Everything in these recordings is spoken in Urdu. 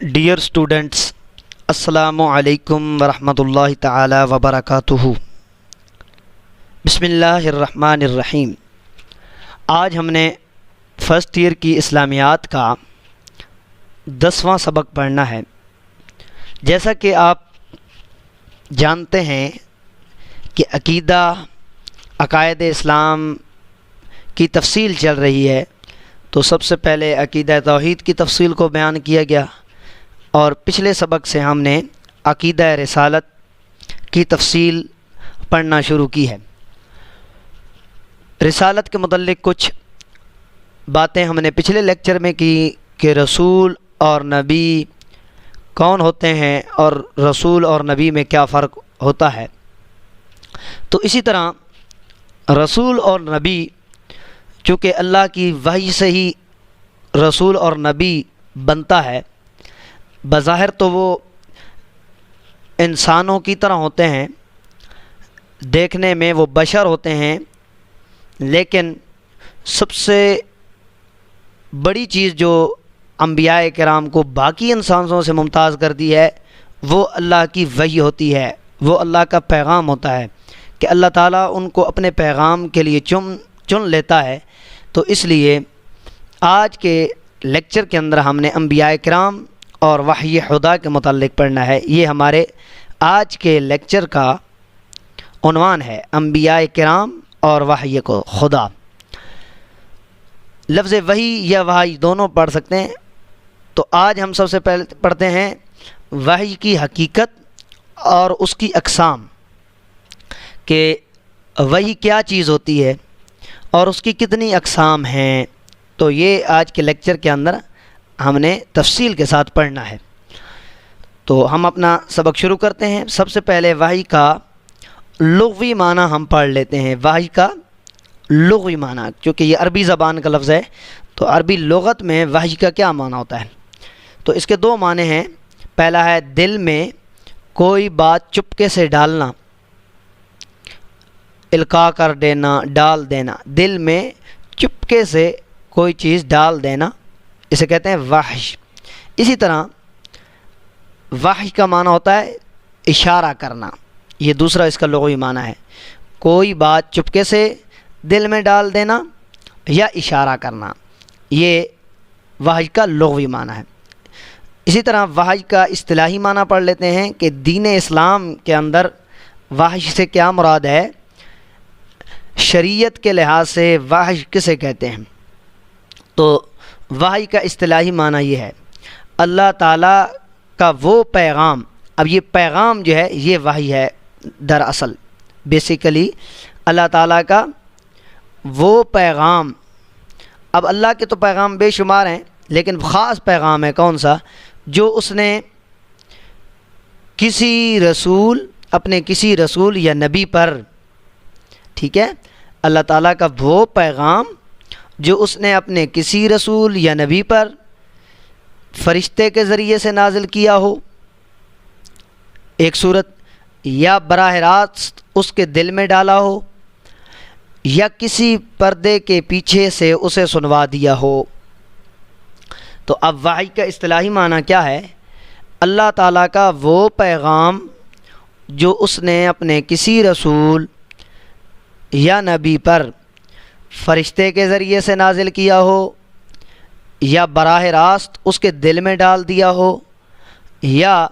ڈیئر اسٹوڈنٹس، السلام علیکم ورحمۃ اللہ تعالی وبرکاتہ۔ بسم اللہ الرحمن الرحیم۔ آج ہم نے فرسٹ ایئر کی اسلامیات کا 10واں سبق پڑھنا ہے۔ جیسا کہ آپ جانتے ہیں کہ عقائد اسلام کی تفصیل چل رہی ہے، تو سب سے پہلے عقیدہ توحید کی تفصیل کو بیان کیا گیا، اور پچھلے سبق سے ہم نے عقیدہ رسالت کی تفصیل پڑھنا شروع کی ہے۔ رسالت کے متعلق کچھ باتیں ہم نے پچھلے لیکچر میں کی کہ رسول اور نبی کون ہوتے ہیں اور رسول اور نبی میں کیا فرق ہوتا ہے۔ تو اسی طرح رسول اور نبی چونکہ اللہ کی وحی سے ہی رسول اور نبی بنتا ہے، بظاہر تو وہ انسانوں کی طرح ہوتے ہیں، دیکھنے میں وہ بشر ہوتے ہیں، لیکن سب سے بڑی چیز جو انبیاء کرام کو باقی انسانوں سے ممتاز کرتی ہے وہ اللہ کی وحی ہوتی ہے، وہ اللہ کا پیغام ہوتا ہے کہ اللہ تعالیٰ ان کو اپنے پیغام کے لیے چن لیتا ہے۔ تو اس لیے آج کے لیکچر کے اندر ہم نے انبیاء کرام اور وحی خدا کے متعلق پڑھنا ہے۔ یہ ہمارے آج کے لیکچر کا عنوان ہے، انبیاء کرام اور وحی کو خدا۔ لفظ وحی یا وحی دونوں پڑھ سکتے ہیں۔ تو آج ہم سب سے پہلے پڑھتے ہیں وحی کی حقیقت اور اس کی اقسام، کہ وحی کیا چیز ہوتی ہے اور اس کی کتنی اقسام ہیں۔ تو یہ آج کے لیکچر کے اندر ہم نے تفصیل کے ساتھ پڑھنا ہے۔ تو ہم اپنا سبق شروع کرتے ہیں۔ سب سے پہلے وحی کا لغوی معنی ہم پڑھ لیتے ہیں۔ وحی کا لغوی معنی، کیونکہ یہ عربی زبان کا لفظ ہے، تو عربی لغت میں وحی کا کیا معنی ہوتا ہے؟ تو اس کے دو معنی ہیں۔ پہلا ہے دل میں کوئی بات چپکے سے ڈالنا، القاء کر دینا، ڈال دینا، دل میں چپکے سے کوئی چیز ڈال دینا، اسے کہتے ہیں وحی۔ اسی طرح وحی کا معنی ہوتا ہے اشارہ کرنا، یہ دوسرا اس کا لغوی معنی ہے۔ کوئی بات چپکے سے دل میں ڈال دینا یا اشارہ کرنا، یہ وحی کا لغوی معنی ہے۔ اسی طرح وحی کا اصطلاحی معنی پڑھ لیتے ہیں کہ دین اسلام کے اندر وحی سے کیا مراد ہے۔ شریعت کے لحاظ سے وحی کسے کہتے ہیں؟ تو وحی کا اصطلاحی معنی یہ ہے اللہ تعالیٰ کا وہ پیغام۔ اب یہ پیغام جو ہے یہ وحی ہے دراصل، بیسیکلی اللہ تعالیٰ کا وہ پیغام۔ اب اللہ کے تو پیغام بے شمار ہیں، لیکن خاص پیغام ہے کون سا؟ جو اس نے اپنے کسی رسول یا نبی پر، ٹھیک ہے، اللہ تعالیٰ کا وہ پیغام جو اس نے اپنے کسی رسول یا نبی پر فرشتے کے ذریعے سے نازل کیا ہو، ایک صورت، یا براہ راست اس کے دل میں ڈالا ہو، یا کسی پردے کے پیچھے سے اسے سنوا دیا ہو۔ تو اب وحی کا اصطلاحی معنی کیا ہے؟ اللہ تعالیٰ کا وہ پیغام جو اس نے اپنے کسی رسول یا نبی پر فرشتے کے ذریعے سے نازل کیا ہو، یا براہ راست اس کے دل میں ڈال دیا ہو، یا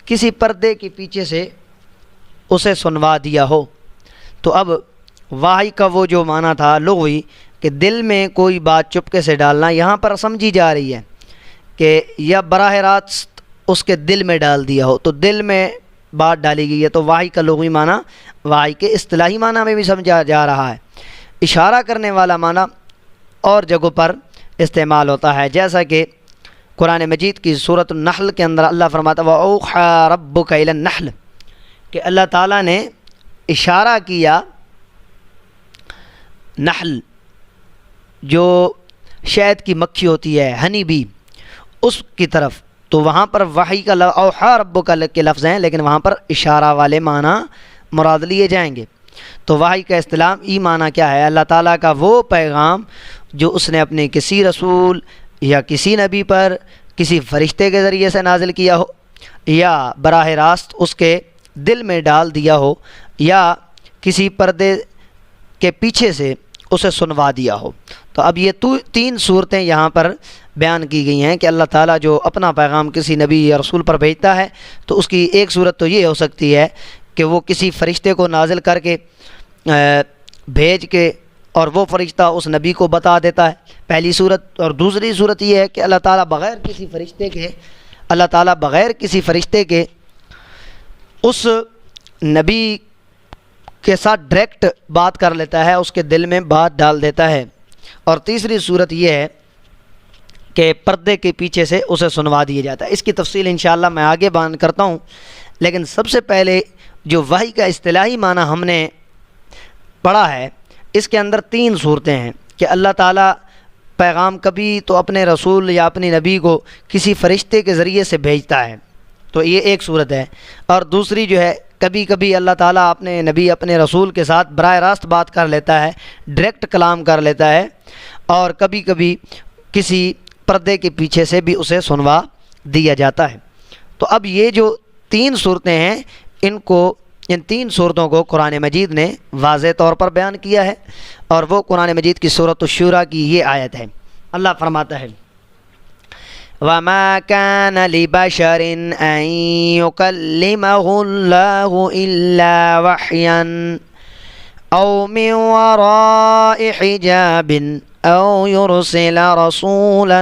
کسی پردے کے پیچھے سے اسے سنوا دیا ہو۔ تو اب وحی کا وہ جو معنی تھا لغوی کہ دل میں کوئی بات چپکے سے ڈالنا، یہاں پر سمجھی جا رہی ہے کہ یا براہ راست اس کے دل میں ڈال دیا ہو، تو دل میں بات ڈالی گئی ہے۔ تو وحی کا لغوی معنی وحی کے اصطلاحی معنی میں بھی سمجھا جا رہا ہے۔ اشارہ کرنے والا معنی اور جگہوں پر استعمال ہوتا ہے، جیسا کہ قرآن مجید کی سورۃ النحل کے اندر اللہ فرماتا ہے وَأَوْحَىٰ رَبُّكَ إِلَى النَّحْلِ، کہ اللہ تعالیٰ نے اشارہ کیا نحل، جو شہد کی مکھی ہوتی ہے، ہنی بی، اس کی طرف۔ تو وہاں پر وحی کا اوحیٰ ربک کے لفظ ہیں، لیکن وہاں پر اشارہ والے معنی مراد لیے جائیں گے۔ تو وحی کا اصطلاحی معنی کیا ہے؟ اللہ تعالیٰ کا وہ پیغام جو اس نے اپنے کسی رسول یا کسی نبی پر کسی فرشتے کے ذریعے سے نازل کیا ہو یا براہ راست اس کے دل میں ڈال دیا ہو یا کسی پردے کے پیچھے سے اسے سنوا دیا ہو۔ تو اب یہ تین صورتیں یہاں پر بیان کی گئی ہیں کہ اللہ تعالیٰ جو اپنا پیغام کسی نبی یا رسول پر بھیجتا ہے تو اس کی ایک صورت تو یہ ہو سکتی ہے کہ وہ کسی فرشتے کو نازل کر کے بھیج کے اور وہ فرشتہ اس نبی کو بتا دیتا ہے، پہلی صورت۔ اور دوسری صورت یہ ہے کہ اللہ تعالیٰ بغیر کسی فرشتے کے اس نبی کے ساتھ ڈائریکٹ بات کر لیتا ہے، اس کے دل میں بات ڈال دیتا ہے۔ اور تیسری صورت یہ ہے کہ پردے کے پیچھے سے اسے سنوا دیا جاتا ہے۔ اس کی تفصیل انشاءاللہ میں آگے بیان کرتا ہوں، لیکن سب سے پہلے جو وحی کا اصطلاحی معنی ہم نے پڑھا ہے، اس کے اندر تین صورتیں ہیں کہ اللہ تعالیٰ پیغام کبھی تو اپنے رسول یا اپنی نبی کو کسی فرشتے کے ذریعے سے بھیجتا ہے، تو یہ ایک صورت ہے۔ اور دوسری جو ہے کبھی کبھی اللہ تعالیٰ اپنے نبی اپنے رسول کے ساتھ براہ راست بات کر لیتا ہے، ڈائریکٹ کلام کر لیتا ہے، اور کبھی کبھی کسی پردے کے پیچھے سے بھی اسے سنوا دیا جاتا ہے۔ تو اب یہ جو تین صورتیں ہیں ان تین صورتوں کو قرآن مجید نے واضح طور پر بیان کیا ہے، اور وہ قرآن مجید کی سورۃ الشورى کی یہ آیت ہے۔ اللہ فرماتا ہے وَمَا كَانَ لِبَشَرٍ أَن يُكَلِّمَهُ اللَّهُ إِلَّا وَحْيًا أَوْ مِن وَرَاءِ حِجَابٍ أَوْ يُرْسِلَ رَسُولًا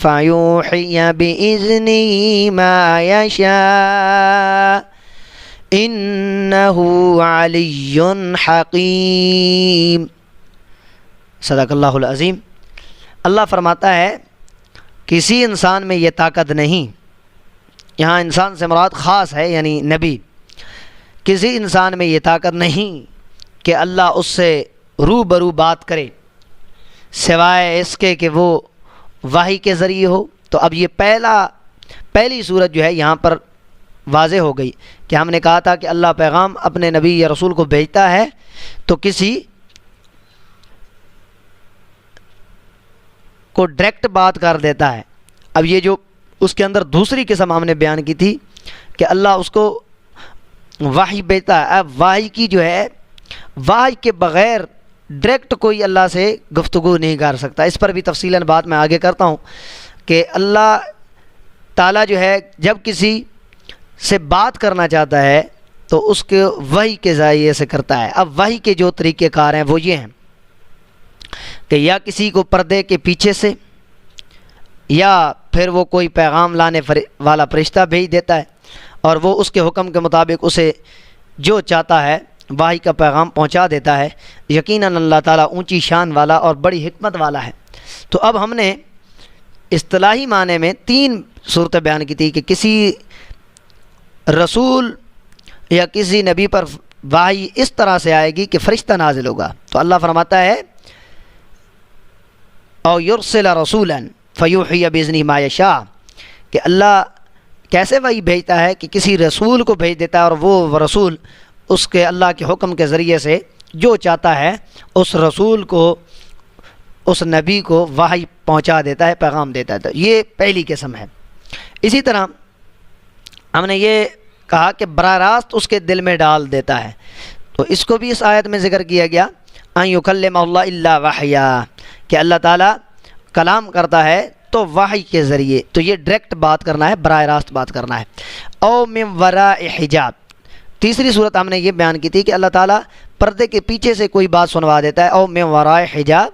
فَيُوحِيَ بِإِذْنِهِ مَا يَشَاءُ إِنَّهُ عَلِيٌّ حَكِيمٌ۔ صدق اللہ العظیم۔ اللہ فرماتا ہے کسی انسان میں یہ طاقت نہیں، یہاں انسان سے مراد خاص ہے یعنی نبی، کسی انسان میں یہ طاقت نہیں کہ اللہ اس سے روبرو بات کرے سوائے اس کے کہ وہ وحی کے ذریعے ہو۔ تو اب یہ پہلی صورت جو ہے یہاں پر واضح ہو گئی کہ ہم نے کہا تھا کہ اللہ پیغام اپنے نبی یا رسول کو بھیجتا ہے تو کسی کو ڈائریکٹ بات کر دیتا ہے۔ اب یہ جو اس کے اندر دوسری قسم ہم نے بیان کی تھی کہ اللہ اس کو وحی بھیجتا ہے۔ اب وحی کی جو ہے وحی کے بغیر ڈائریکٹ کوئی اللہ سے گفتگو نہیں کر سکتا۔ اس پر بھی تفصیلاً بات میں آگے کرتا ہوں کہ اللہ تعالیٰ جو ہے جب کسی سے بات کرنا چاہتا ہے تو اس کے وحی کے ذریعے سے کرتا ہے۔ اب وحی کے جو طریقہ کار ہیں وہ یہ ہیں کہ یا کسی کو پردے کے پیچھے سے، یا پھر وہ کوئی پیغام لانے والا فرشتہ بھیج دیتا ہے اور وہ اس کے حکم کے مطابق اسے جو چاہتا ہے وحی کا پیغام پہنچا دیتا ہے۔ یقیناً اللہ تعالیٰ اونچی شان والا اور بڑی حکمت والا ہے۔ تو اب ہم نے اصطلاحی معنی میں تین صورتیں بیان کی تھی کہ کسی رسول یا کسی نبی پر وحی اس طرح سے آئے گی کہ فرشتہ نازل ہوگا۔ تو اللہ فرماتا ہے او یرسل رسولا فیوحی بإذنہ ما یشاء، کہ اللہ کیسے وحی بھیجتا ہے کہ کسی رسول کو بھیج دیتا ہے اور وہ رسول اس کے اللہ کے حکم کے ذریعے سے جو چاہتا ہے اس رسول کو، اس نبی کو وحی پہنچا دیتا ہے، پیغام دیتا ہے۔ تو یہ پہلی قسم ہے۔ اسی طرح ہم نے یہ کہا کہ براہ راست اس کے دل میں ڈال دیتا ہے، تو اس کو بھی اس آیت میں ذکر کیا گیا ان یکلم اللہ الا وحیا، کہ اللہ تعالیٰ کلام کرتا ہے تو وحی کے ذریعے، تو یہ ڈائریکٹ بات کرنا ہے، براہ راست بات کرنا ہے۔ او من وراء حجاب، تیسری صورت ہم نے یہ بیان کی تھی کہ اللہ تعالیٰ پردے کے پیچھے سے کوئی بات سنوا دیتا ہے، او من وراء حجاب،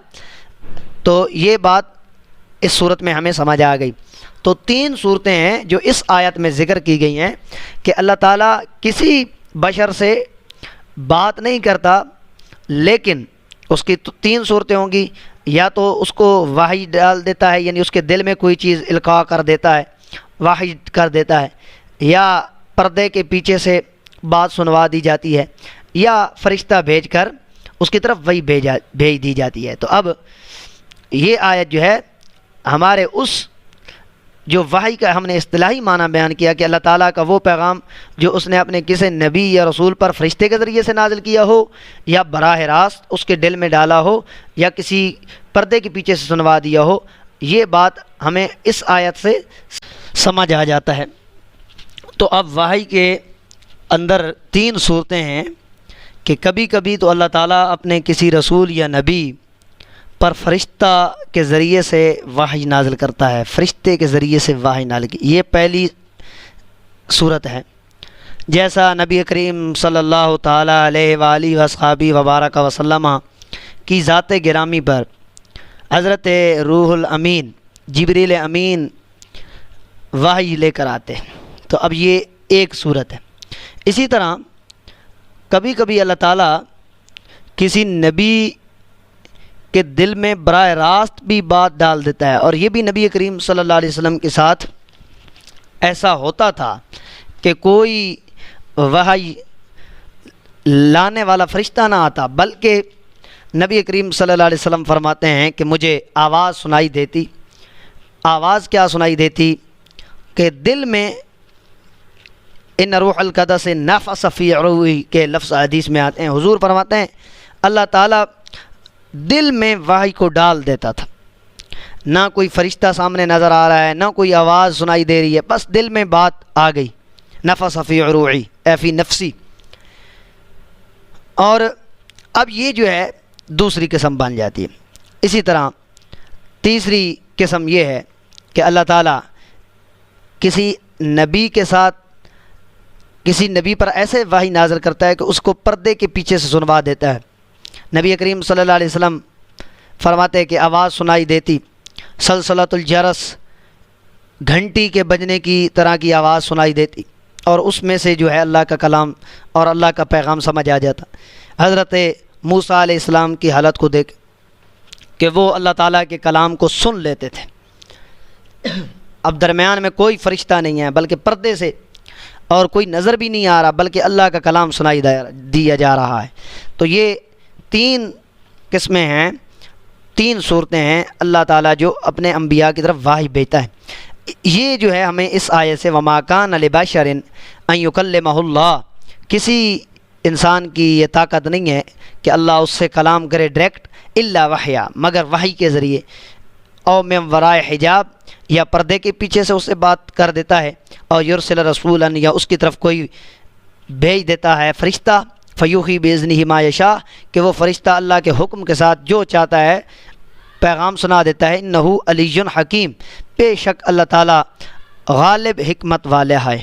تو یہ بات اس صورت میں ہمیں سمجھ آ گئی۔ تو تین صورتیں ہیں جو اس آیت میں ذکر کی گئی ہیں کہ اللہ تعالیٰ کسی بشر سے بات نہیں کرتا، لیکن اس کی تین صورتیں ہوں گی، یا تو اس کو وحی ڈال دیتا ہے یعنی اس کے دل میں کوئی چیز القاء کر دیتا ہے، وحی کر دیتا ہے، یا پردے کے پیچھے سے بات سنوا دی جاتی ہے، یا فرشتہ بھیج کر اس کی طرف وحی بھیج دی جاتی ہے۔ تو اب یہ آیت جو ہے ہمارے اس جو وحی کا ہم نے اصطلاحی معنی بیان کیا کہ اللہ تعالیٰ کا وہ پیغام جو اس نے اپنے کسی نبی یا رسول پر فرشتے کے ذریعے سے نازل کیا ہو، یا براہ راست اس کے دل میں ڈالا ہو، یا کسی پردے کے پیچھے سے سنوا دیا ہو، یہ بات ہمیں اس آیت سے سمجھ آ جاتا ہے۔ تو اب وحی کے اندر 3 صورتیں ہیں کہ کبھی کبھی تو اللہ تعالیٰ اپنے کسی رسول یا نبی پر فرشتہ کے ذریعے سے وحی نازل کرتا ہے، فرشتے کے ذریعے سے وحی نازل کی، یہ پہلی صورت ہے۔ جیسا نبی کریم صلی اللہ تعالیٰ علیہ وآلہ وصحبہ وبارک وسلم کی ذات گرامی پر حضرت روح الامین جبریل امین وحی لے کر آتے ہیں، تو اب یہ ایک صورت ہے۔ اسی طرح کبھی کبھی اللہ تعالیٰ کسی نبی کے دل میں براہ راست بھی بات ڈال دیتا ہے، اور یہ بھی نبی کریم صلی اللہ علیہ وسلم کے ساتھ ایسا ہوتا تھا کہ کوئی وحی لانے والا فرشتہ نہ آتا، بلکہ نبی کریم صلی اللہ علیہ وسلم فرماتے ہیں کہ مجھے آواز سنائی دیتی۔ آواز کیا سنائی دیتی؟ کہ دل میں ان روح القدس نفس فی عروی کے لفظ حدیث میں آتے ہیں، حضور فرماتے ہیں اللہ تعالیٰ دل میں وحی کو ڈال دیتا تھا، نہ کوئی فرشتہ سامنے نظر آ رہا ہے، نہ کوئی آواز سنائی دے رہی ہے، بس دل میں بات آ گئی، نفس فی عروی اے فی نفسی۔ اور اب یہ جو ہے دوسری قسم بن جاتی ہے۔ اسی طرح تیسری قسم یہ ہے کہ اللہ تعالیٰ کسی نبی کے ساتھ کسی نبی پر ایسے وحی نازل کرتا ہے کہ اس کو پردے کے پیچھے سے سنوا دیتا ہے۔ نبی کریم صلی اللہ علیہ وسلم فرماتے ہیں کہ آواز سنائی دیتی، سلسلۃ الجرس، گھنٹی کے بجنے کی طرح کی آواز سنائی دیتی، اور اس میں سے جو ہے اللہ کا کلام اور اللہ کا پیغام سمجھ آ جاتا۔ حضرت موسیٰ علیہ السلام کی حالت کو دیکھ کہ وہ اللہ تعالیٰ کے کلام کو سن لیتے تھے، اب درمیان میں کوئی فرشتہ نہیں ہے، بلکہ پردے سے، اور کوئی نظر بھی نہیں آ رہا، بلکہ اللہ کا کلام سنائی دیا جا رہا ہے۔ تو یہ 3 قسمیں ہیں، 3 صورتیں ہیں اللہ تعالیٰ جو اپنے انبیاء کی طرف وحی بھیجتا ہے۔ یہ جو ہے ہمیں اس آیت سے وَمَا كَانَ لِبَشَرٍ أَن يُكَلِّمَهُ اللَّهُ، کسی انسان کی یہ طاقت نہیں ہے کہ اللہ اس سے کلام کرے ڈائریکٹ، الا وحیا، مگر وحی کے ذریعے، او من ورائے حجاب، یا پردے کے پیچھے سے اس سے بات کر دیتا ہے، اور یرسل رسولا، یا اس کی طرف کوئی بھیج دیتا ہے فرشتہ، فیوحی باذنہ ما یشاء، کہ وہ فرشتہ اللہ کے حکم کے ساتھ جو چاہتا ہے پیغام سنا دیتا ہے۔ انہ علی حکیم، بے شک اللہ تعالیٰ غالب حکمت والا ہے۔